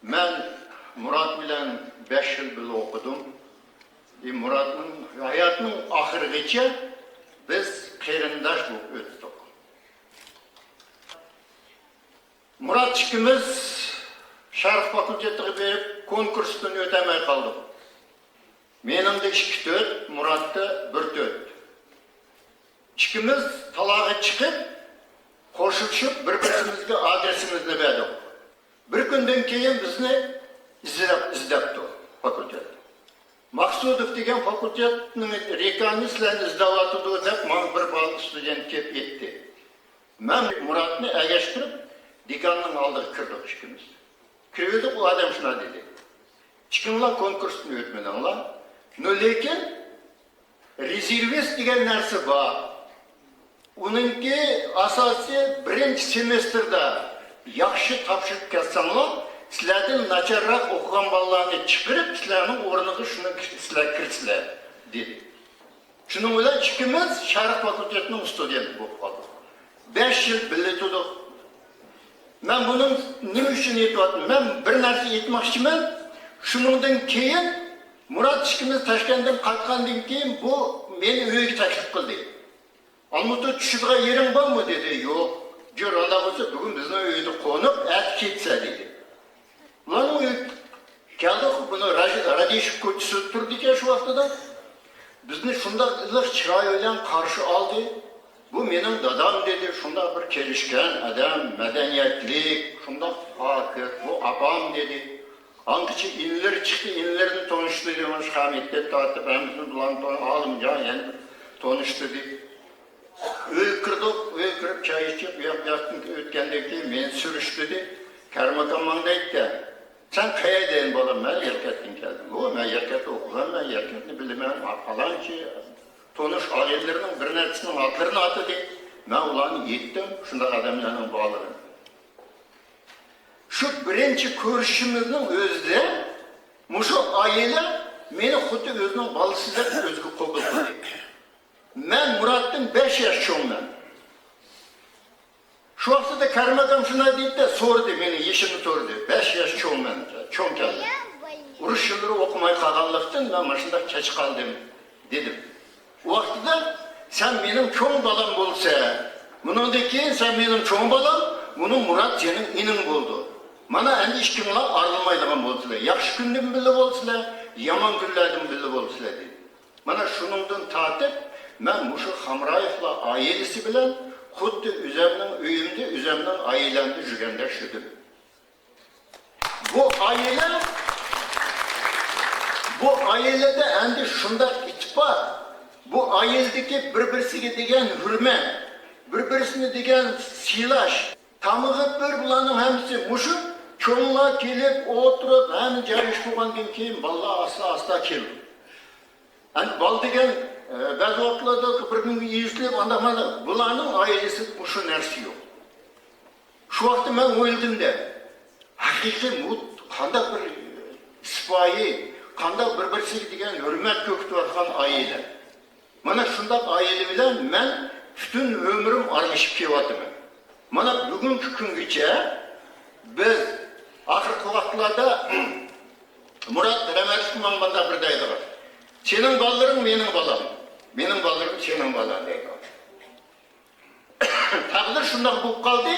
Ben Murat bilen 5 yıl bile okudum. Murat'ın hayatının ahırgıça biz kerindaş bulup öttük. Murat ikimiz Şarkı Fakülteti'ne verip konkurstan ötemey kaldık. Menin de 2 töt, Murat'ta 1 töt. İkimiz talağa çıkıp, koşuşup bir-birimizge adresimizni verdik. Bir günden keyin bizni izlепti fakültet. Maksudov degen fakültetinin rekani sizlarni izlavatıdı dep man bir bal student kep etdi. Men Murat'ni ergeştirip dekanның aldığı kirdik ikimiz. Kirdik, o adam şuna dedi. Çıkınlar konkursunu ötmedinlar. Lekin rezervist degen narsa var. Onunki asası 1 semestrda yaxşı tapşırıp ketsanglar, sizlerden načarroq okugan balalarni chiqarib, sizlarning o'rniga shuni sizlar kirsizlar dedi. Shuning bilan ikkimiz Sharq fakultetining studenti bo'lib qoldik. 5 yil birga turdik. Men buni nima uchun aytyapman? Men bir narsa aytmoqchiman. Shuningdan keyin Murat ikkimiz Toshkentdan qaytgandan keyin bu meni uyga taklif qildi. Almutda tushadigan yering bormi dedi. Yo'q. Jor Allah olsa bugün bizning uyda qo'nib, ketsa dedi. Ularning uyi keldik, buni Radishov ko'chasida turdik shu vaqtida. Bizni shunday iliq chiroy bilan qarshi oldi. Bu mening dadam dedi, shunday bir kelishgan adam, madaniyatli, shunday fakir, bu apam dedi. Anqichi inlar chiqdi, inlarni tanishtirdim, Hamidga tortib, hammasini bilan olimjon, ya'ni tanishtirdik. Öy kirib çay içip, yaktın ötkenden keyin men sürüştürdü. Karmakam bana aytdi. Sen qayerdan bolam? Men Yerkatdan keldim. O men Yerkatda o'qigan, men Yerkatni bilmayman, falanchi tonish oilalarning bir narsasining otlarini atadi. Men ularni yetdim, shunday odamlarning bolarini. Shu birinchi ko'rishimizning o'zida mushu oila meni xuddi o'zining bolasidek o'ziga qabul qildi. Men Murat'tan 5 yaş çoğundan. Şu vaxtda Karmakam şuna deyip de sordu beni, yeşimi sordu. 5 yaş çoğundan, çoğun geldi. Uruş yılları okumay kalganlıktan ben maşında keç kaldım dedim. O vaxtda sen benim çoğun balam bolsa, bunundaki sen benim çoğun balam, bunun Murat senin inin boldu. Mana endi hiç kimler ayrılmaydıgan bolsular. Yaxşı gündüm bile bolsular, yaman günlerden bile bolsular dedi. Mana şunundan tatip, ben Muşu Hamrayev'la ailesi bilen xuddi üzerinden uyumda, üzerinden ailemde jürgende şüdüm. Bu ailede endi şundak ittifak, bu ailedeki birbirisiga degen hürmet, birbirisini degen silaş, tamıgıp bir bulanın hemsi Muşu çoğunla gelip oturup hem cariş bulgandan keyin vallahi asla keldi. Yani bal degen bazı ortalarda bir gün yüzleyip andamada bulanın ailesi bu şu nersi yok. Şu vakti ben oyladım da hakiki kanda bir sipahi, kanda birbirisi degen hürmet köktü varken aile. Mana şundak aile bilen ben bütün ömrüm armışıp kevadım. Mana bugünkü güngiçe biz ahırkı vaktlarda Murat Remerşman bana bir daydı var. Senin balların benim balam. Benim ballarım senin balan deydi. Taqdir şundak bulup kaldı.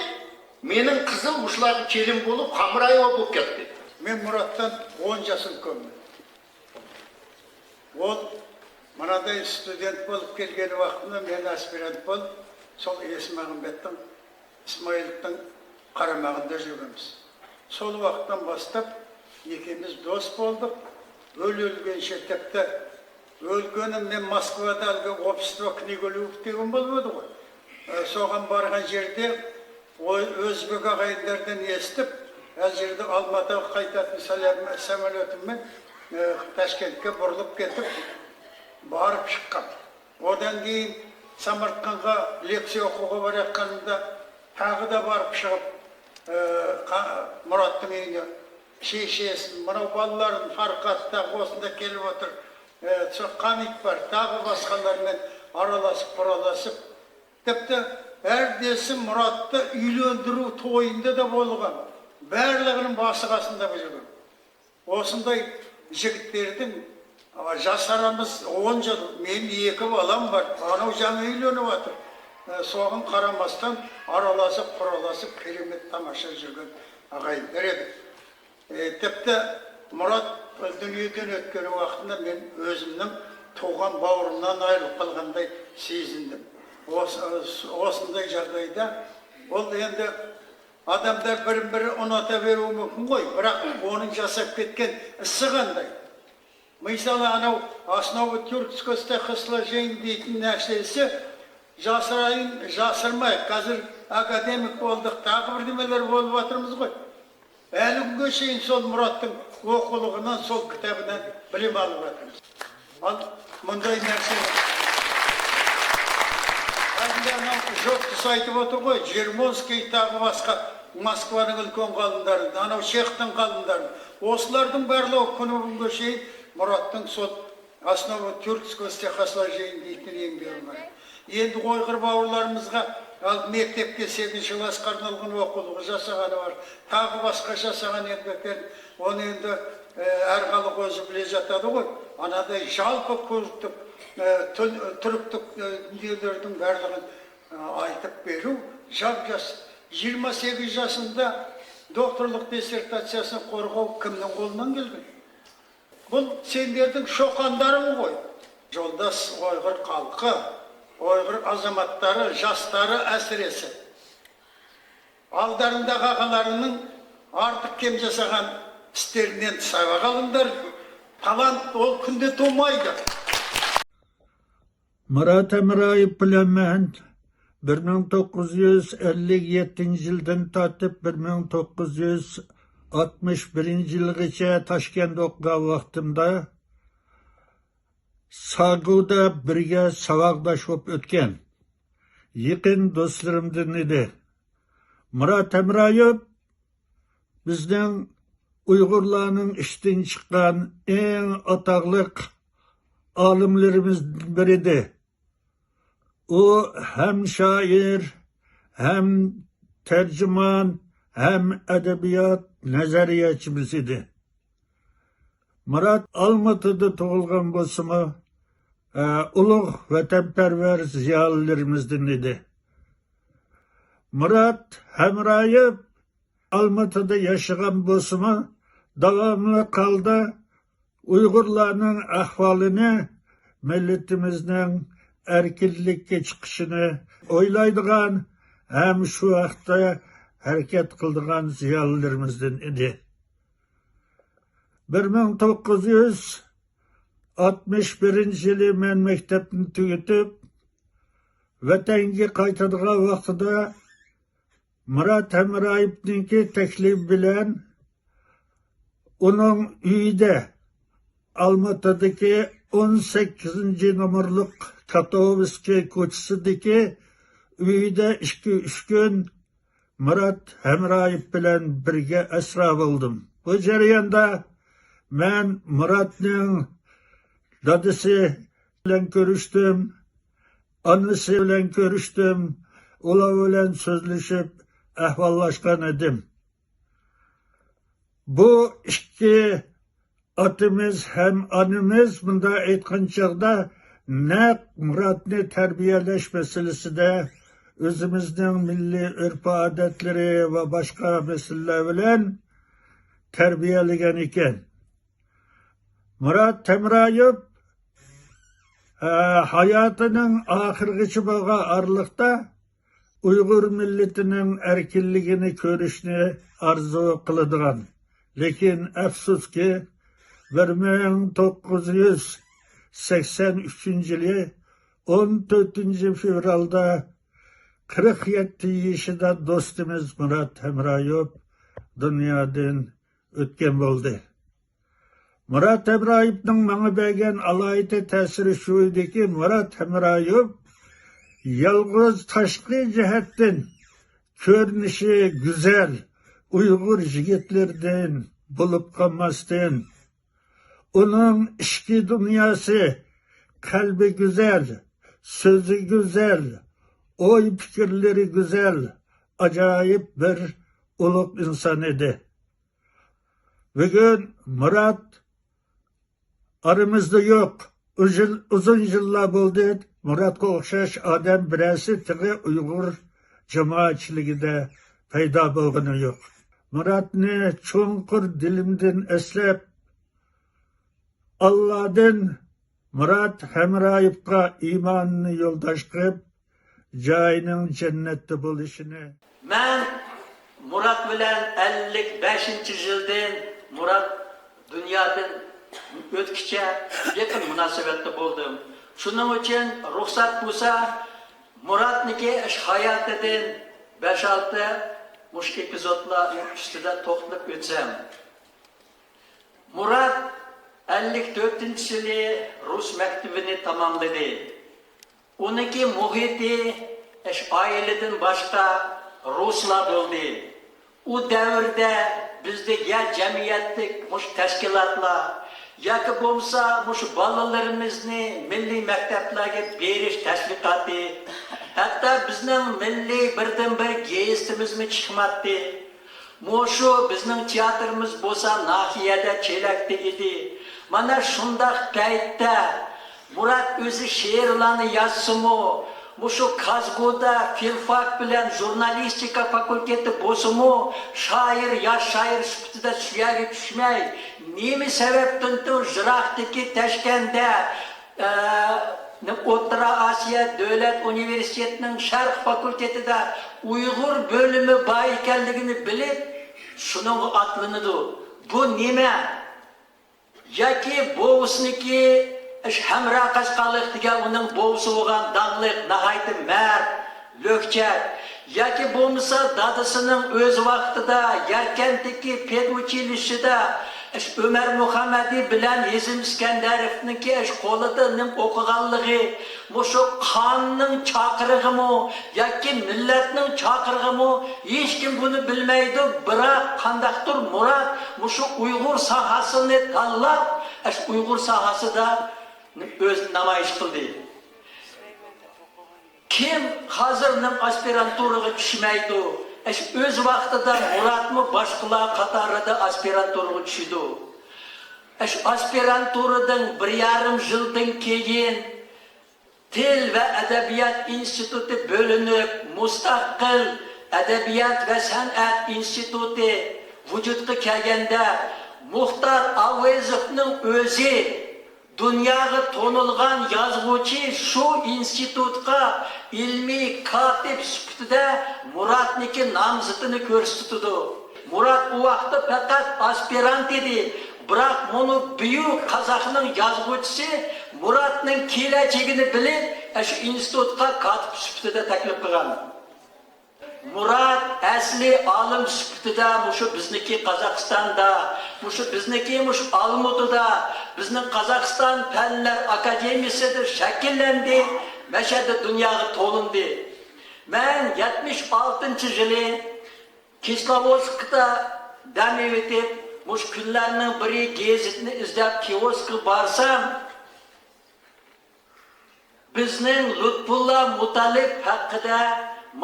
Menin kızım uşularga kelin bulup Hamrayeva bulup ketdi. Men Murat'tan 10 yaşım kömür. O manaday student bulup kelgen vaqtında men aspirant bulup sol Esmag'mbet'ten İsmail'den qaramag'ında жүрgemiz. Sol vaqtdan bastap ikimiz dost bolduk. Ölgen şirkette ölgenim men Moskvada algı общество книголюбов деген болду го. Soğan bargan jerde o özbek agaylardan естип, ал жерде Алматыга кайтатын самолетиммен Ташкентке бурулуп кетип барып чыккан. Одан кийин Самаркандга лекция окууга баратканымда тагы да барып чыгып Мураттын үйүнө шешесін, мынау балалардың Фарқатта осында келіп отыр, Хамит бар, тағы басқалармен араласып, тіпті әрдесі Мұратты үйлендіру тойында да болған. барлығының басы қасында жүрген. Осындай жігіттердің жас арамыз 10 жыл, мен 2 балам бар, анау жаңа үйленіп жатыр. Соған қарамастан араласып, құраласып, керемет тамаша жүрген ағайындар еді. Тіпті Мұрат дүниеден өткен уақытында мен өзімнің туған бауырымнан айырылып қалғандай сезіндім. Осындай жағдайда ол енді адамдар бірін-бірі ұната беруі мүмкін ғой, бірақ оның жасап кеткен ісі қандай. Мысалы, анау основы тюркского стихосложения дейтін нәрсесі жасырмай, қазір академик болдық, тағы бірдемелер болып жатырмыз ғой. Әлі күнге шейін сол Мұраттың оқулығынан, сол кітабынан білім алып жатырмыз. Ал мұндай нәрсе жоқтыс айтып отыр ғой, Жермонский тағы басқа Москваның үлкен ғалымдарын, анау Чехтың ғалымдарын, осылардың барлығы күні күнге шейін Мұраттың сол основа тюркского стихосложения дейтін еңбегі бар. Енді ойғыр бауырларымызға мектепке 8-ші классқа арналған оқулығы жасағаны бар, тағы басқа жасаған еңбектер, оны енді әрқалық өзі біле жатады ғой. Анадай жалпы көріктік, түріктік дүниелердің барлығын айтып беру, жап-жас 28 жасында докторлық диссертациясын қорғау кімнің қолынан келген? Бұл сендердің шоқандарың ғой. Жолдас ойғыр халқы, ойғыр азаматтары, жастары әсіресе. Алдарындағы ағаларының артық кем жасаған істерінен сабақ алыңдар. Талант ол күнде тумайды. Мұрат Әміраев білен мен 1957 жылдан татып 1961 жылғыча Ташкент оқыған уақытымда Сагуда бірге сабақдаш боп өткен. Екен достарымдың еді. Мұрат Әміраев біздің ұйғырларның іштен шыққан ең атақлық алымларымыздың бірі. O hem şair, hem tercüman, hem edebiyat nazariyatçımız idi. Murat Almatı'da doğulgan bolsama, ulug' vatanperver ziyolilarimizdan idi. Murat Hamrayev Almatı'da yaşagan bolsama, davamlı qalda Uyg'urlarning ahvolini, milletimizning erkinlikka chiqishini o'ylaydigan ham shu vaqtda harakat qildigan ziyolilarimizdan edi. 1961 yılı men mektepni tugatib vatanga qaytadigan vaqtida Murat Hamrayevninki taklif bilan uning uyida Almatı'daki 18. numaralık Katovski ko'chasidagi uyida 2-3 gün Murat Hamrayev bilan birga asrab oldim. Bu jarayonda men Muratning dadasi bilan ko'rishdim, onasi bilan ko'rishdim, ular bilan so'zlashib ahvollashgan edim. Bu ikki atımız hem anımız bunda aytgan chog'da naq Muratni tarbiyalash masalasida o'zimizning milliy urf-odatlari va boshqa masalalar bilan tarbiyalagan ekan. Murat Hamrayev hayotining oxirgacha bo'lgan oraliqda Uyg'ur millatining erkinligini ko'rishni orzu qiladigan. Lekin afsuski 1983 yılı 14 fevralda 47 yaşında dostumuz Murat Hamrayev dünyadan ötken oldu. Murat Hamrayevning bana bergan alohida ta'siri shu ediki, Murat Hamrayev yalnız tashqi jihatdan ko'rinishi go'zal Uyg'ur yigitlardan bo'lib qolmasdan onun içki dünyası, kalbi güzel, sözü güzel, oy fikirleri güzel, acayip bir ulug' inson edi. Bugün Murat aramızda yok. Uzun yıllar bo'ldi Muratga o'xshash odam birasi tig'i Uyg'ur jamoatchiligida paydo bo'lgani yo'q. Muratni cho'nqur dilimdan eslab, Allohdan Murat Hamroyevga iymonini yo'ldosh qilib, joyining jannatda bo'lishini. Men Murat bilan 55-yildan Murat dunyodan o'tkicha yaqin munosabatda bo'ldim. Shuning uchun ruxsat bo'lsa, Muratniki ish hayotidan 5-6 mush epizodlar ustida to'xtalib o'tsam. Murat 54-yili Rus maktabini tamomladi. Uniki muhiti ish oiladan boshqa Ruslar bo'ldi. U davrda bizda ya jamiyatlik mush tashkilotlar yoki bo'lsa mush bolalarimizni milliy maktablarga berish tashviqoti, hatto bizning milliy birdan-bir gazetimizmi chiqmadi. Mushu bizning teatrimiz bo'lsa nahiyada chelakda edi. Mana shundaq paytda Murat o'zi she'rlarni yozsimi, mushu Kazgoda filfak bilan jurnalistika fakulteti bo'lsimi, yosh shoir sifatida suyagi tushmay, nima sababdan Jiroqdagi Toshkentda O'rta Osiyo Davlat universitetining Sharq fakultetida Uyg'ur bo'limi bor ekanligini bilib, shuning atlanadi. Bu nima? Yoki bo'vsiniki Hamra Qashqarlik degan uning bo'vsi bo'lgan danglik nihoyatda mard, lo'kchak, yoki bo'lmasa dadasining o'z vaqtida Yarkandagi pedagogikada Ömer Muhammadi bilan Yezim Iskandarovniki qo'lida o'qiganligi, mushu qonning chaqirig'imi yoki millatning chaqirig'imi hech kim buni bilmaydi. Biroq qandaqdir Murat mushu Uyg'ur sohasini tanlab, Uyg'ur sohasida o'z namoyish qildi. Kim hozirning aspiranturaga tushmaydi? O'z vaqtida Muratmi boshqalar qatorida aspiranturaga tushdi. Aspiranturadan 1,5 yildan keyin Til va adabiyot instituti bo'linib, mustaqil adabiyot va san'at instituti vujudga kelganda Muxtor Avvezovning o'zi dunyoga to'nilgan yozuvchi shu institutga ilmiy katib sifatida Muratniki nomzodini ko'rsatdi. Murat u vaqtda faqat aspirant edi. Biroq buni buyuk Qozoqning yozuvchisi Muratning kelajagini bilib, shu institutga katib sifatida taklif qilgan. Murat asli olim sifatida mushu bizniki Qozog'istonda, mushu bizniki Olmutida, bizning Qozog'iston Fanlar akademiyasida shakllandi, mashada dunyoga to'lindi. Men 76-yili Kislovodskda dam etib, mush kunlarning biri gazetni izlab kioskga borsam, bizning Lutfulla Mutalib haqida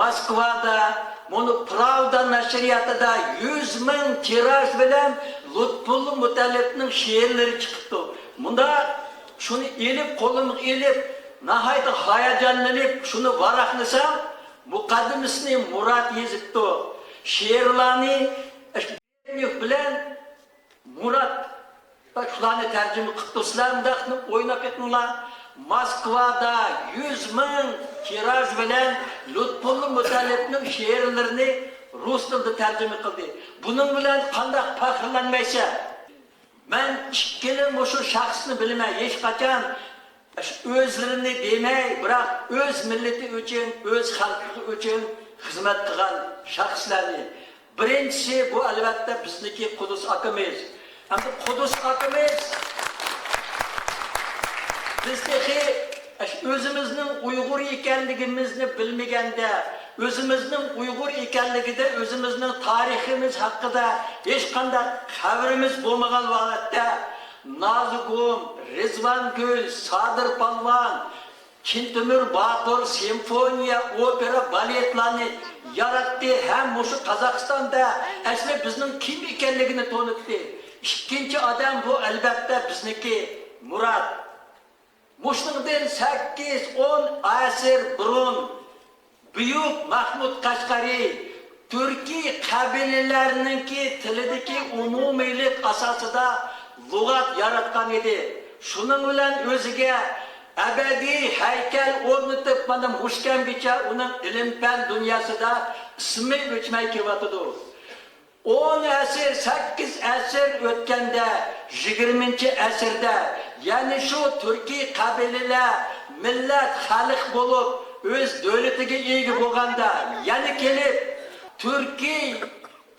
Moskvada, bunu Pravda nashriyatida 100,000 tiraj bilan Lutfulla Mutalibning she'rlari chiqibdi. Bunda shuni elib qo'limga elib, nihoyat hayajonlanib, shuni varaqlasam, muqaddimasini Murat yozibdi. She'rlarni bilan Murat shularni tarjima qilib sizlarni o'ynab ketinglar. Moskvada 100,000 tiraj bilan Lutfulla Mutalibning she'rlarini rus tilida tarjima qildi. Buning bilan qanday faxrlanmaysa, men ikkili shu shaxsni bilmay, hech qachon o'zlarini demay, biroq o'z millati uchun, o'z xalqi uchun xizmat qilgan shaxslarni. Birinchisi bu albatta bizniki Qudus akamiz. Hamda Qudus akamiz bizdeki o'zimizning Uyg'ur ekanligimizni bilmaganda, o'zimizning Uyg'ur ekanligida, o'zimizning tariximiz haqida hech qanday xabarimiz bo'lmagan vaqtda Nazigul, Rizvangul, Sadir Palvon, Çintimir Batur, simfoniya, opera, baletlarını yarattı. Hem şu Kazakistan'da aslında bizim kim ekenligini tanıttı. İkinci adam bu elbette bizniki Murat. Muşningdan 8-10 asır burun Büyük Mahmud Kaşgari Türkiye kabilelerinki tilideki umumiylik asasida lügat yaratgan edi. Şunun bilen özüge ebedi heykel ornatıp bana Muşkenbiçe onun ilim-fen dünyasida ismi göçmey kevatıdı. 10 asır, 8 asır ötkende, 20. asırda, yani şu Türkiye kabileler, millet, halk bulup, öz devletiga ega bo'lganda, yani kelip, Türkiye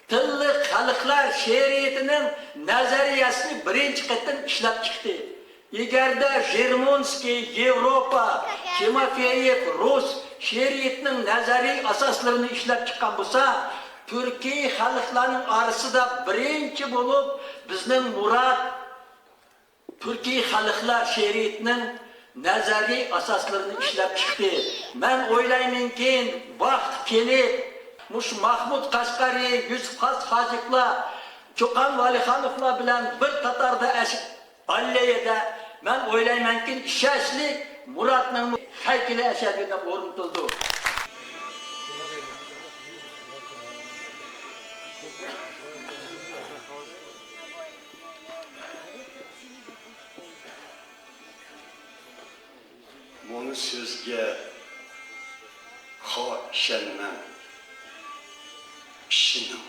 tilli xalqlar she'riyatining nazariyasini birinchi qatim ishlab chiqdi. Egarda Jermonskiy, Yevropa, Timofeyev, Rus she'riyatining nazariy asoslarini ishlab chiqqan bo'lsa, Türkiye xalqlarining orasida birinchi bo'lib bizning Murat Türkiye xalqlar she'riyatining nazariy asoslarini ishlab chiqdi. Men o'ylaymanki, vaqt kelib mush Mahmud Qashqari, Yusuf Hajiklar, Cho'qon Valixonovlar bilan bir qatorda alleyada men o'ylaymanki, ishonchli Muratning haykali ashadida o'rnatildi. Bunu sözge ha işenmem, işinim.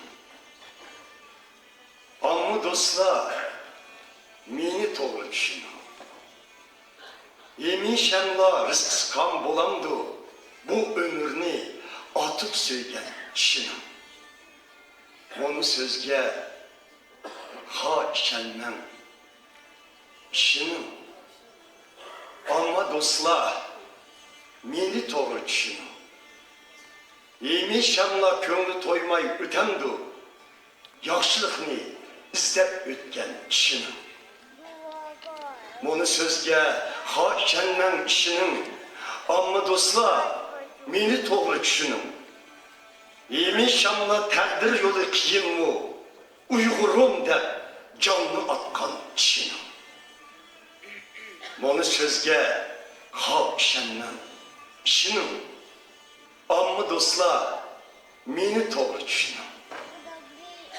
Amma dostlar, meni to'g'ri tushuning. Yemishamlar rizqisqon bo'lamdi, bu ömürni atıp söygen kishinim. Bunu sözge ha işenmem, işinim. Amma dostlar, meni to'g'ri tushuning. Yemishamlar ko'ngli to'ymay o'tamdi, yaxshilikni izlab o'tgan kishining. Bunu sözge ha ishonmam kishining. Amma dostlar, meni to'g'ri tushuning. Yemishamlar taqdir yo'li qiyinmi, Uyg'urim deb jonni otgan kishining. Bunu sözge ha ishonmam kishining. Amma dostlar, meni to'g'ri tushuning.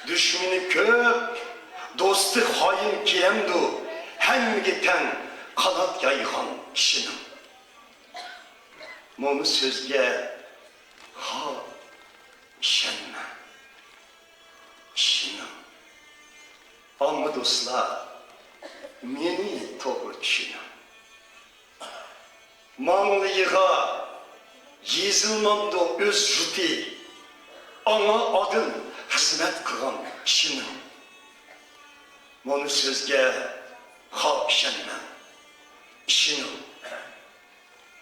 Düşmeni köp, dostu hain kilemdu, hem giten kanat yaygan kişinin. Bunu sözge ha işenme kişinin. Amma dostlar, meni to'g'ri tushuning. Mağlıyığa yezilmamdı öz juti, ana adın hizmet kılan kişinin. Bunu sözge ha işenmem kişinin.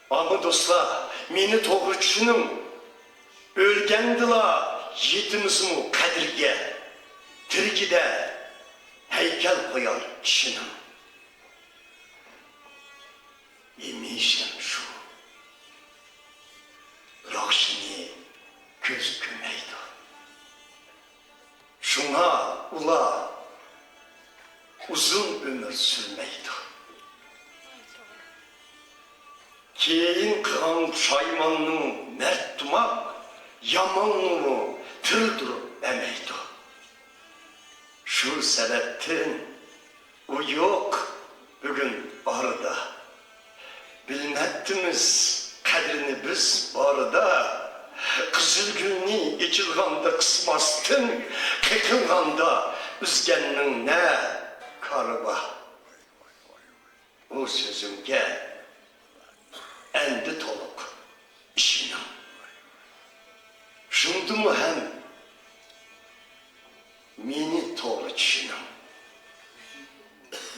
Ama dostlar, meni to'g'ri tushuning. O'lgandilar yetimizmi qadriga, tirikida heykel qo'yar kişinin. Yemishem shu. Yaxshini ko'z ko'maydi. Şuna ula uzun ömür sürmeydi. Keyin kıran şaymanның mert tumak, yamanlığı tildürüp emeydi. Şu sebepten o yok bugün arada. Bilmettimiz kadrini biz arada. Kızıl gülni içilganda kısmastın, kekilganda üzgennin ne karıba. O sözümge endi toluk işine. Şundu mu hem meni to'g'ri tushuning.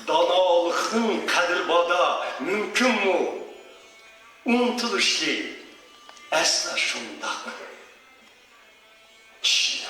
Donolikning qadrbada mümkün mu? Unutilishli asla shundoq kishining.